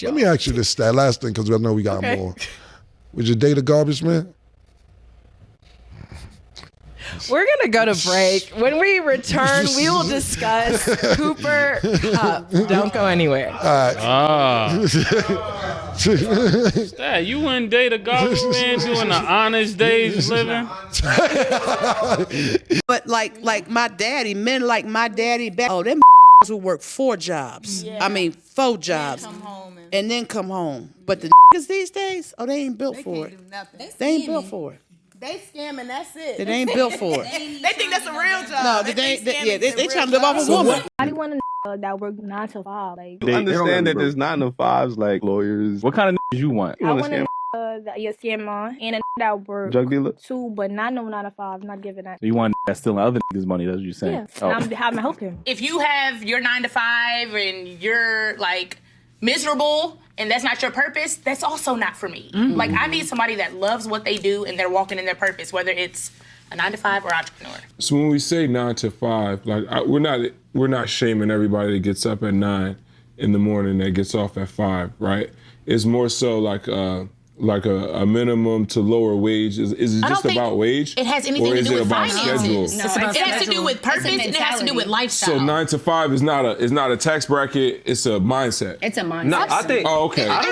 Let me ask you this last thing, because I know we got more. Would you date a garbage man? We're going to go to break. When we return, we will discuss Cooper Kupp. Don't go anywhere. All right. Dad, you wouldn't date a garbage man doing the honest days living? But like my daddy, men like my daddy back, them who work 4 jobs. Yeah. I mean, 4 jobs. And then come home. But the these days, they ain't built for it. They ain't built for it. They scam and that's it. They ain't built for it. They think that's a real job. No, they trying to live off a woman. I want a that work 9 to 5. Like, they understand that there's 9 to 5s like lawyers. What kind of you want? I want a that you're scammer and a that work drug dealer too, but not no 9 to 5. Not giving that. So you want that's stealing other niggas' money? That's what you're saying. Yeah, I'm having to help him. If you have your 9 to 5 and you're like miserable and that's not your purpose, that's also not for me. Mm-hmm. Like, I need somebody that loves what they do and they're walking in their purpose, whether it's a 9 to 5 or entrepreneur. So when we say 9 to 5, like we're not shaming everybody that gets up at 9 in the morning that gets off at 5, right? It's more so like a minimum to lower wage. Is it just about wage? It has anything to do with finances. No, it has to do with purpose and it has to do with lifestyle. So 9 to 5 is not a tax bracket. It's a mindset. It's a mindset. No, I think. Oh, okay. I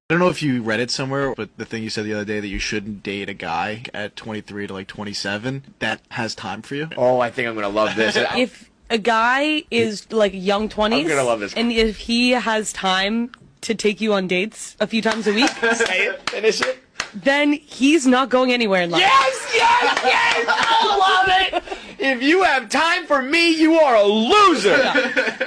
don't know if you read it somewhere, but the thing you said the other day that you shouldn't date a guy at 23 to like 27 that has time for you. Oh, I think I'm gonna love this. If a guy is like young 20s, I'm gonna love this. And if he has time to take you on dates a few times a week, say it, finish it. Then he's not going anywhere in life. Yes! I love it! If you have time for me, you are a loser.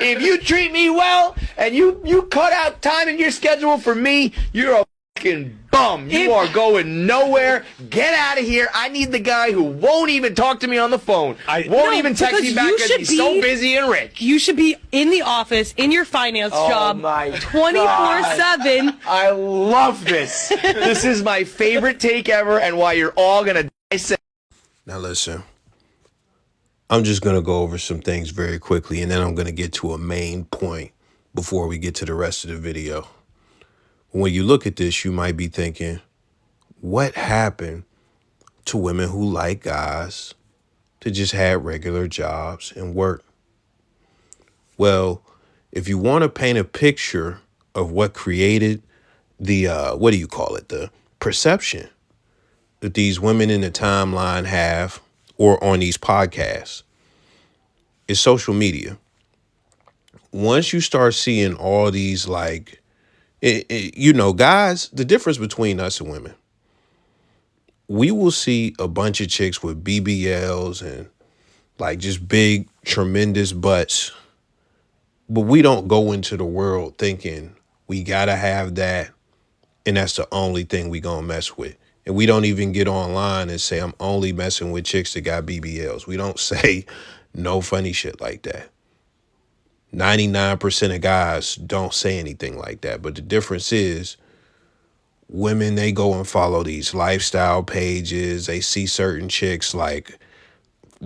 If you treat me well and you cut out time in your schedule for me, you're a fucking bum. You are going nowhere. Get out of here. I need the guy who won't even talk to me on the phone. Won't even text me back because he's so busy and rich. You should be in the office, in your finance job, 24/7. I love this. This is my favorite take ever and why you're all going to dissect. Now listen, I'm just going to go over some things very quickly and then I'm going to get to a main point before we get to the rest of the video. When you look at this, you might be thinking, what happened to women who like guys to just have regular jobs and work? Well, if you want to paint a picture of what created the, the perception that these women in the timeline have or on these podcasts, is social media. Once you start seeing all these guys, the difference between us and women, we will see a bunch of chicks with BBLs and like just big, tremendous butts, but we don't go into the world thinking we gotta have that and that's the only thing we gonna mess with. And we don't even get online and say, I'm only messing with chicks that got BBLs. We don't say no funny shit like that. 99% of guys don't say anything like that. But the difference is women, they go and follow these lifestyle pages. They see certain chicks like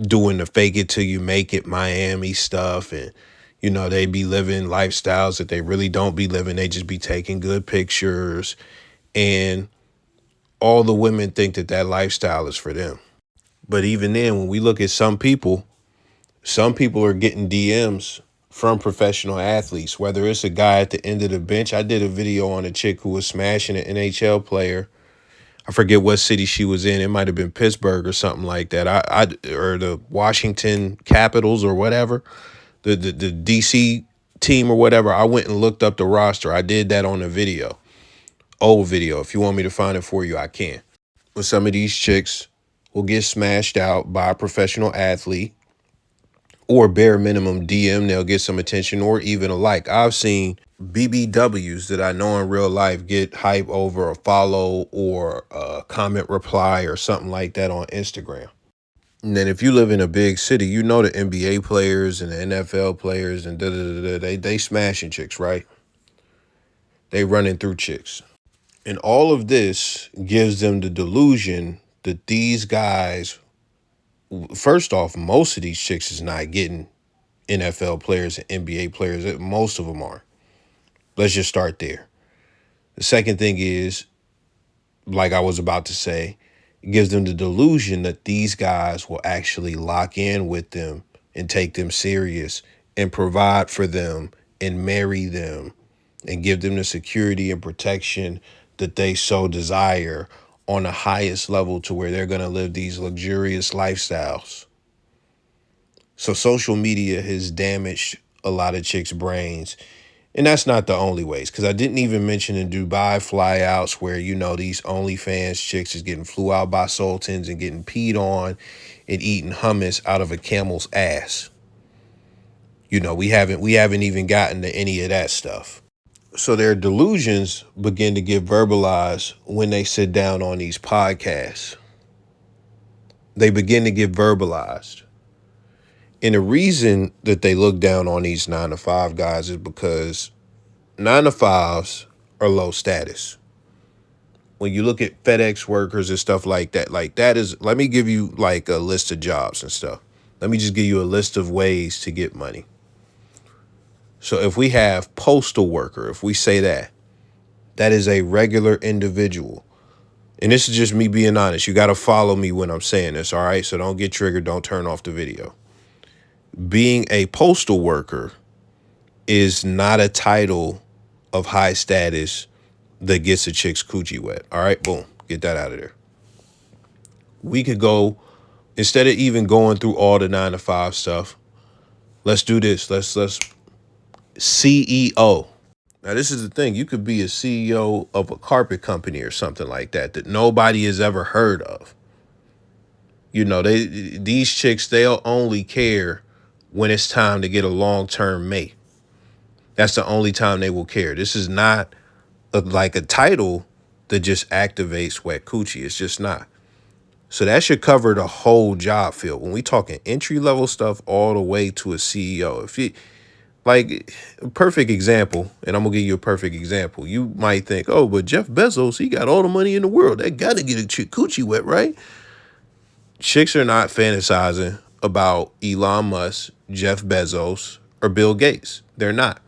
doing the fake it till you make it Miami stuff. And, they be living lifestyles that they really don't be living. They just be taking good pictures. And all the women think that lifestyle is for them. But even then, when we look at some people are getting DMs from professional athletes, whether it's a guy at the end of the bench. I did a video on a chick who was smashing an NHL player. I forget what city she was in. It might have been Pittsburgh or something like that. Or the Washington Capitals or whatever, the DC team or whatever. I went and looked up the roster. I did that on a video, old video. If you want me to find it for you, I can. But some of these chicks will get smashed out by a professional athlete, or bare minimum DM, they'll get some attention or even a like. I've seen BBWs that I know in real life get hype over a follow or a comment reply or something like that on Instagram. And then if you live in a big city, the NBA players and the NFL players and they smashing chicks, right? They running through chicks. And all of this gives them the delusion that these guys, first off, most of these chicks is not getting NFL players and NBA players. Most of them are. Let's just start there. The second thing is, like I was about to say, it gives them the delusion that these guys will actually lock in with them and take them serious and provide for them and marry them and give them the security and protection that they so desire on the highest level to where they're going to live these luxurious lifestyles. So social media has damaged a lot of chicks' brains. And that's not the only ways, because I didn't even mention in Dubai flyouts where, you know, these OnlyFans chicks is getting flew out by sultans and getting peed on and eating hummus out of a camel's ass. You know, we haven't even gotten to any of that stuff. So their delusions begin to get verbalized when they sit down on these podcasts. They begin to get verbalized. And the reason that they look down on these 9-to-5 guys is because 9-to-5s are low status. When you look at FedEx workers and stuff like that is, let me give you like a list of jobs and stuff. Let me just give you a list of ways to get money. So if we have postal worker, if we say that is a regular individual. And this is just me being honest. You got to follow me when I'm saying this, all right? So don't get triggered. Don't turn off the video. Being a postal worker is not a title of high status that gets a chick's coochie wet. All right, boom, get that out of there. We could go, instead of even going through all the 9-to-5 stuff, let's do this. Let's CEO. Now, this is the thing. You could be a CEO of a carpet company or something like that nobody has ever heard of. You know, these chicks, they'll only care when it's time to get a long-term mate. That's the only time they will care. This is not like a title that just activates wet coochie. It's just not. So that should cover the whole job field. When we talking entry-level stuff all the way to a CEO. If you, like, a perfect example, and I'm going to give you a perfect example. You might think, oh, but Jeff Bezos, he got all the money in the world. That got to get a chick coochie wet, right? Chicks are not fantasizing about Elon Musk, Jeff Bezos, or Bill Gates. They're not.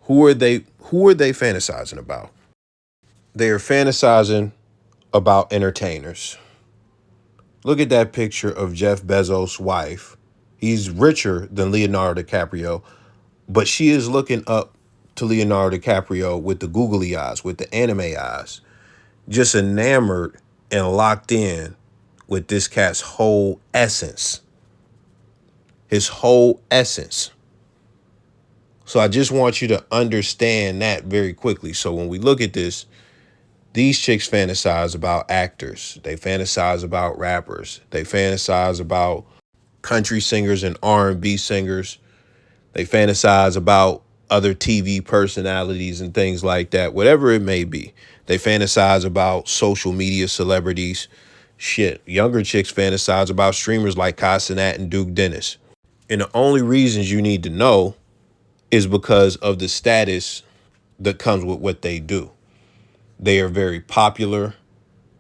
Who are they fantasizing about? They are fantasizing about entertainers. Look at that picture of Jeff Bezos' wife. He's richer than Leonardo DiCaprio, but she is looking up to Leonardo DiCaprio with the googly eyes, with the anime eyes, just enamored and locked in with this cat's whole essence. His whole essence. So I just want you to understand that very quickly. So when we look at this, these chicks fantasize about actors. They fantasize about rappers. They fantasize about country singers and R&B singers. They fantasize about other TV personalities and things like that, whatever it may be. They fantasize about social media celebrities. Shit, younger chicks fantasize about streamers like Kai Cenat and Duke Dennis. And the only reasons you need to know is because of the status that comes with what they do. They are very popular.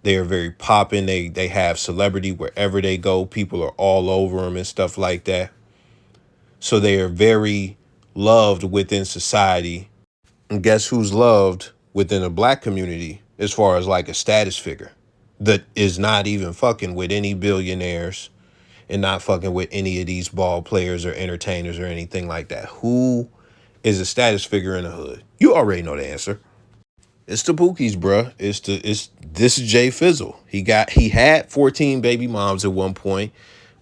They are very popping. They have celebrity wherever they go. People are all over them and stuff like that. So they are very loved within society. And guess who's loved within the black community as far as like a status figure that is not even fucking with any billionaires and not fucking with any of these ball players or entertainers or anything like that? Who is a status figure in the hood? You already know the answer. It's the Pookies, bruh. This is Jay Fizzle. He had 14 baby moms at one point,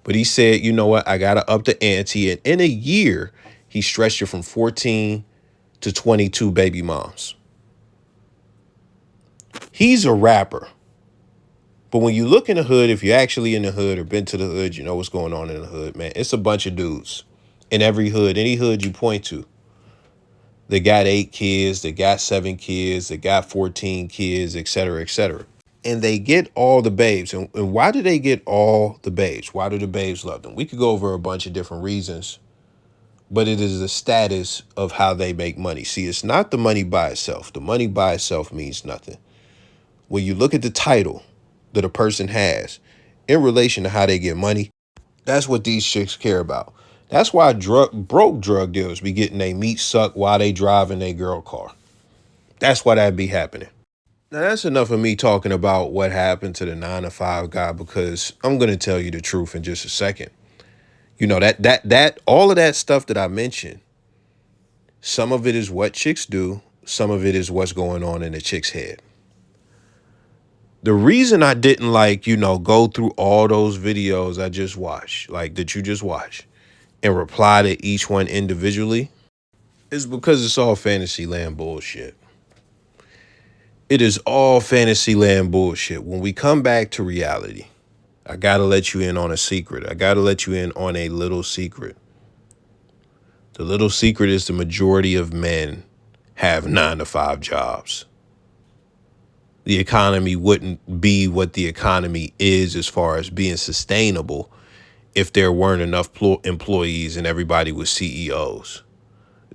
but he said, you know what? I gotta up the ante. And in a year, he stretched it from 14 to 22 baby moms. He's a rapper. But when you look in the hood, if you're actually in the hood or been to the hood, you know what's going on in the hood, man. It's a bunch of dudes in every hood, any hood you point to. They got 8 kids, they got 7 kids, they got 14 kids, et cetera, et cetera. And they get all the babes. And why do they get all the babes? Why do the babes love them? We could go over a bunch of different reasons, but it is the status of how they make money. See, it's not the money by itself. The money by itself means nothing. When you look at the title that a person has in relation to how they get money, that's what these chicks care about. That's why broke drug dealers be getting their meat sucked while they driving their girl car. That's why that'd be happening. Now, that's enough of me talking about what happened to the 9 to 5 guy, because I'm going to tell you the truth in just a second. You know, that all of that stuff that I mentioned, some of it is what chicks do. Some of it is what's going on in the chick's head. The reason I didn't go through all those videos I just watched, that you just watched, and reply to each one individually is because it's all fantasy land bullshit. It is all fantasy land bullshit. When we come back to reality, I gotta let you in on a secret. I gotta let you in on a little secret. The little secret is the majority of men have 9 to 5 jobs. The economy wouldn't be what the economy is as far as being sustainable if there weren't enough employees and everybody was CEOs.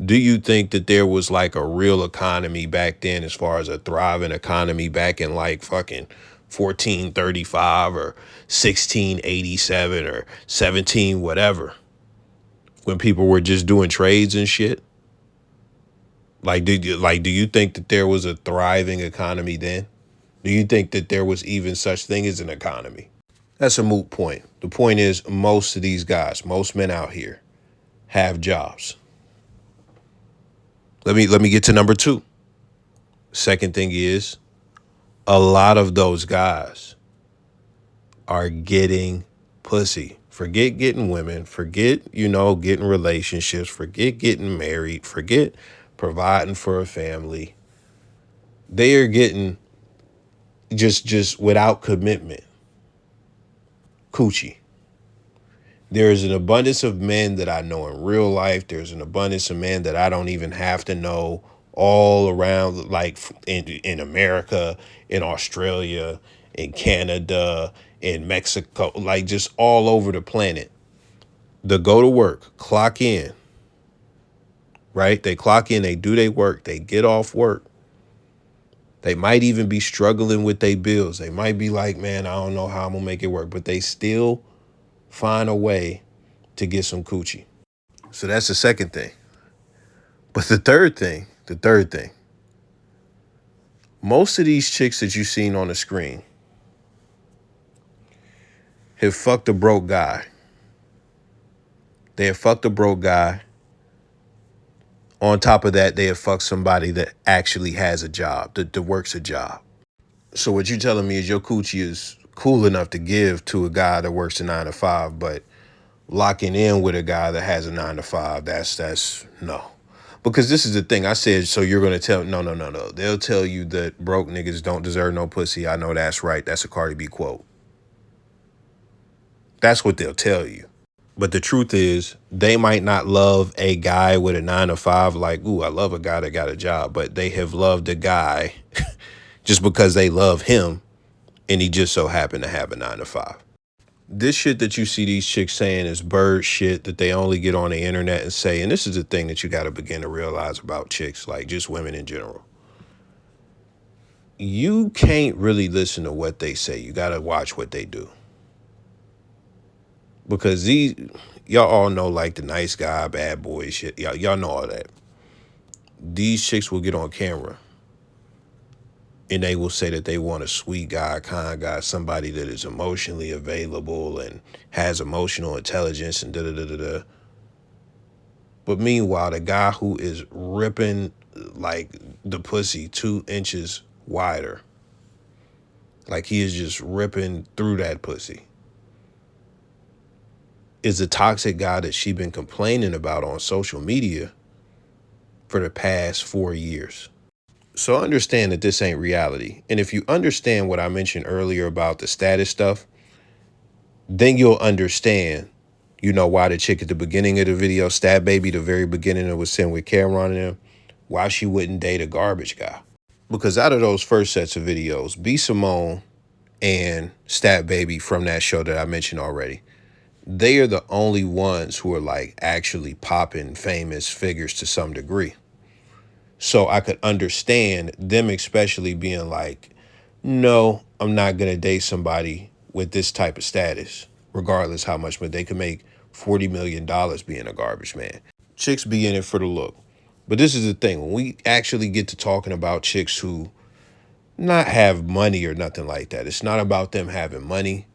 Do you think that there was a real economy back then, as far as a thriving economy back in fucking 1435 or 1687 or 17 whatever, when people were just doing trades and shit? Do you think that there was a thriving economy then? Do you think that there was even such thing as an economy? That's a moot point. The point is, most of these guys, most men out here have jobs. Let me get to number 2. Second thing is, a lot of those guys are getting pussy. Forget getting women. Forget, getting relationships. Forget getting married. Forget providing for a family. They are getting just without commitment. Coochie. There is an abundance of men that I know in real life. There's an abundance of men that I don't even have to know all around, in America, in Australia, in Canada, in Mexico, just all over the planet. They go to work, clock in, right? They clock in, they do their work, they get off work. They might even be struggling with their bills. They might be like, man, I don't know how I'm going to make it work, but they still find a way to get some coochie. So that's the second thing. But the third thing, most of these chicks that you've seen on the screen have fucked a broke guy. They have fucked a broke guy. On top of that, they have fucked somebody that actually has a job, that works a job. So what you're telling me is your coochie is cool enough to give to a guy that works a 9 to 5, but locking in with a guy that has a 9 to 5, that's no. Because this is the thing. I said, so you're going to tell, no. They'll tell you that broke niggas don't deserve no pussy. I know that's right. That's a Cardi B quote. That's what they'll tell you. But the truth is, they might not love a guy with a 9 to 5 ooh, I love a guy that got a job. But they have loved a guy just because they love him, and he just so happened to have a 9 to 5. This shit that you see these chicks saying is bird shit that they only get on the internet and say. And this is the thing that you got to begin to realize about chicks, just women in general. You can't really listen to what they say. You got to watch what they do. Because y'all all know the nice guy, bad boy shit. Y'all know all that. These chicks will get on camera and they will say that they want a sweet guy, kind guy, somebody that is emotionally available and has emotional intelligence and da-da-da-da-da. But meanwhile, the guy who is ripping the pussy 2 inches wider, he is just ripping through that pussy, is a toxic guy that she been complaining about on social media for the past 4 years. So understand that this ain't reality. And if you understand what I mentioned earlier about the status stuff, then you'll understand, why the chick at the beginning of the video, Stab Baby, the very beginning that was sent with Cameron and them, why she wouldn't date a garbage guy. Because out of those first sets of videos, B. Simone and Stab Baby from that show that I mentioned already, they are the only ones who are actually popping famous figures to some degree. So I could understand them especially being no, I'm not going to date somebody with this type of status, regardless how much, but they could make $40 million being a garbage man. Chicks be in it for the look. But this is the thing. When we actually get to talking about chicks who not have money or nothing like that, it's not about them having money,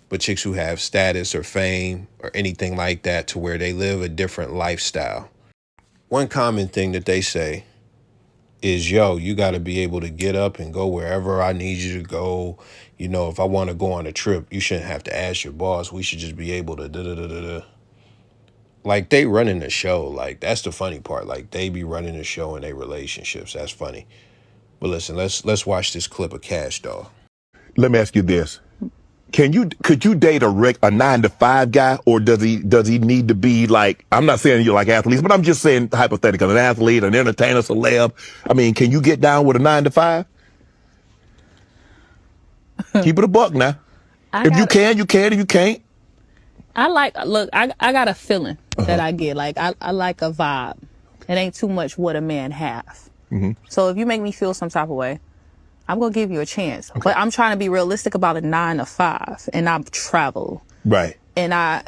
but chicks who have status or fame or anything like that to where they live a different lifestyle. One common thing that they say is, yo, you got to be able to get up and go wherever I need you to go. You know, if I want to go on a trip, you shouldn't have to ask your boss. We should just be able to da-da-da-da-da. Like, they running the show. Like, that's the funny part. Like, they be running the show in their relationships. That's funny. But listen, let's watch this clip of Cash Doll. Let me ask you this. Could you date a 9-to-5 guy, or does he need to be like, I'm not saying you like athletes, but I'm just saying hypothetical, an athlete, an entertainer, celeb. I mean, can you get down with a 9-to-5? Keep it a buck now. If you can, you can. If you can't, I got a feeling that I get. Like, I like a vibe. It ain't too much what a man have. So if you make me feel some type of way, I'm going to give you a chance. Okay. But I'm trying to be realistic about a 9-to-5, and I travel. Right. And I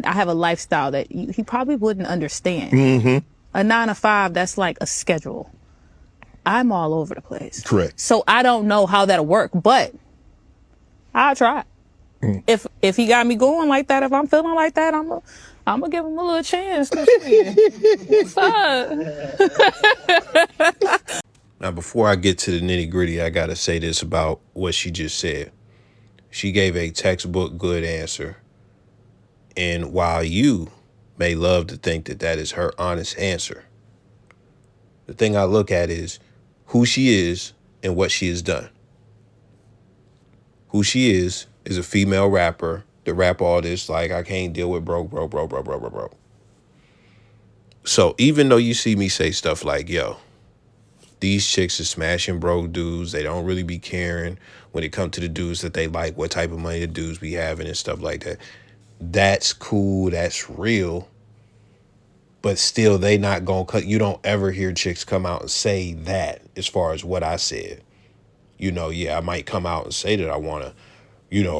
have a lifestyle that he probably wouldn't understand. A 9-to-5, that's like a schedule. I'm all over the place. Correct. So I don't know how that'll work, but I'll try. If he got me going like that, if I'm feeling like that, I'm gonna give him a little chance. What's up? Now, before I get to the nitty gritty, I got to say this about what she just said. She gave a textbook good answer. And while you may love to think that that is her honest answer, the thing I look at is who she is and what she has done. Who she is a female rapper, the rap artist, like, I can't deal with broke. So even though you see me say stuff like, yo, these chicks are smashing broke dudes, they don't really be caring when it comes to the dudes that they like, what type of money the dudes be having and stuff like that. That's cool, that's real. But still, they not gonna cut. You don't ever hear chicks come out and say that as far as what I said. You know, yeah, I might come out and say that I want a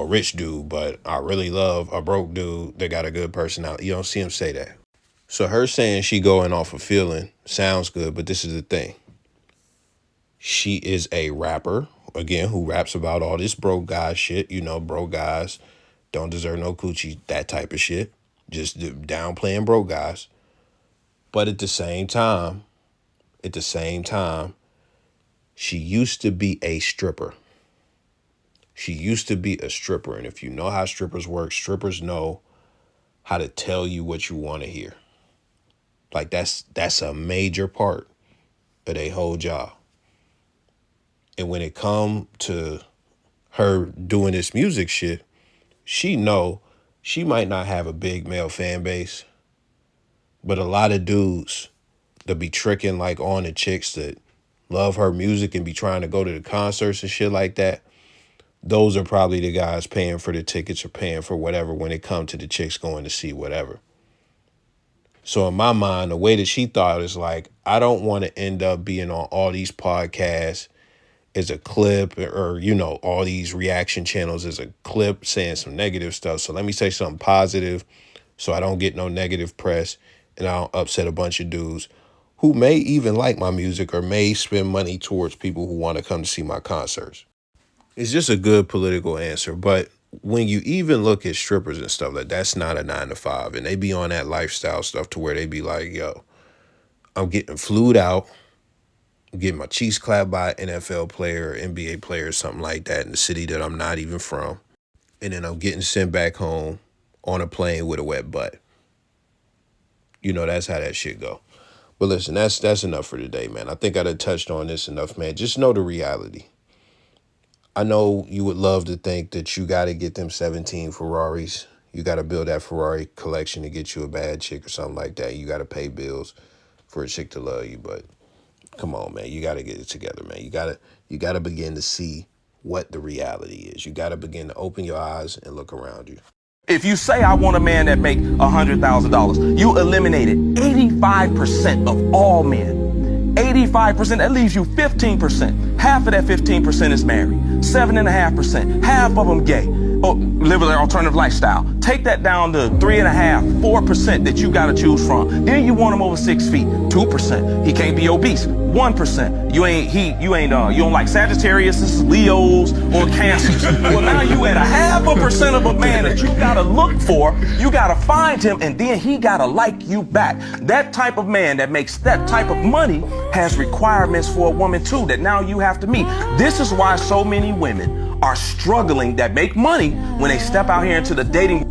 rich dude, but I really love a broke dude that got a good personality. You don't see him say that. So her saying she going off a feeling sounds good, but this is the thing. She is a rapper, again, who raps about all this broke guy shit. You know, broke guys don't deserve no coochie, that type of shit. Just downplaying broke guys. But at the same time, she used to be a stripper. She used to be a stripper. And if you know how strippers work, strippers know how to tell you what you want to hear. Like, that's a major part of their whole job. And when it come to her doing this music shit, she know she might not have a big male fan base, but a lot of dudes that be tricking like on the chicks that love her music and be trying to go to the concerts and shit like that, those are probably the guys paying for the tickets or paying for whatever when it comes to the chicks going to see whatever. So in my mind, the way that she thought is like, I don't want to end up being on all these podcasts as a clip or, all these reaction channels as a clip saying some negative stuff. So let me say something positive so I don't get no negative press and I don't upset a bunch of dudes who may even like my music or may spend money towards people who want to come to see my concerts. It's just a good political answer. But when you even look at strippers and stuff, like, that's not a 9-to-5. And they be on that lifestyle stuff to where they be like, yo, I'm getting flued out, I'm getting my cheeks clapped by an NFL player or NBA player or something like that in the city that I'm not even from. And then I'm getting sent back home on a plane with a wet butt. That's how that shit go. But listen, that's enough for today, man. I think I done touched on this enough, man. Just know the reality. I know you would love to think that you got to get them 17 Ferraris. You got to build that Ferrari collection to get you a bad chick or something like that. You got to pay bills for a chick to love you. But come on, man. You got to get it together, man. You got to begin to see what the reality is. You got to begin to open your eyes and look around you. If you say I want a man that make $100,000, you eliminated 85% of all men. 85%, that leaves you 15%. Half of that 15% is married. 7.5%, half of them gay. live an alternative lifestyle. Take that down to 3.5%, 4% that you got to choose from. Then you want him over 6 feet, 2%. He can't be obese, 1%. You don't like Sagittarius, Leos, or Cancers. Well, now you at 0.5% of a man that you got to look for. You got to find him, and then he got to like you back. That type of man that makes that type of money has requirements for a woman too that now you have to meet. This is why so many women are struggling that make money when they step out here into the dating